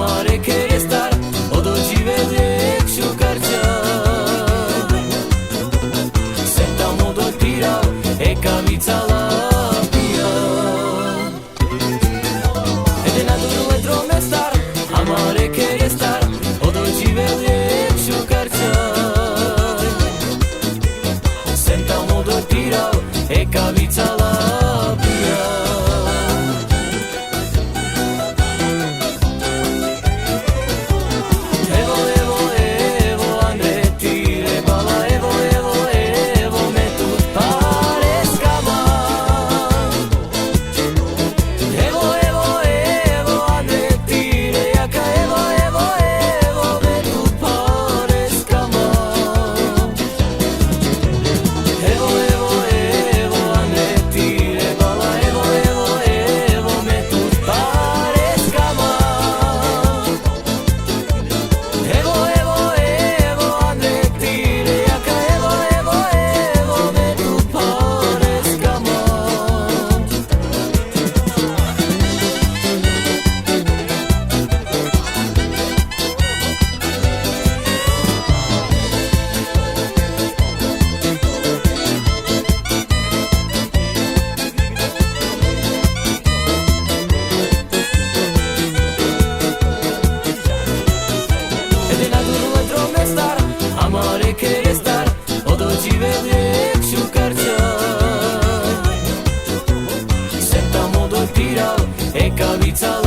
amare querer estar o doživeli šukarča. Senta mu dotiral e kamicala pija. Ede na duru etro me star amare querer estar o doživeli šukarča. Senta mu dotiral e kamicala pija. Amare querer estar o doživeli šukarča. Senta mu dotiral e kavica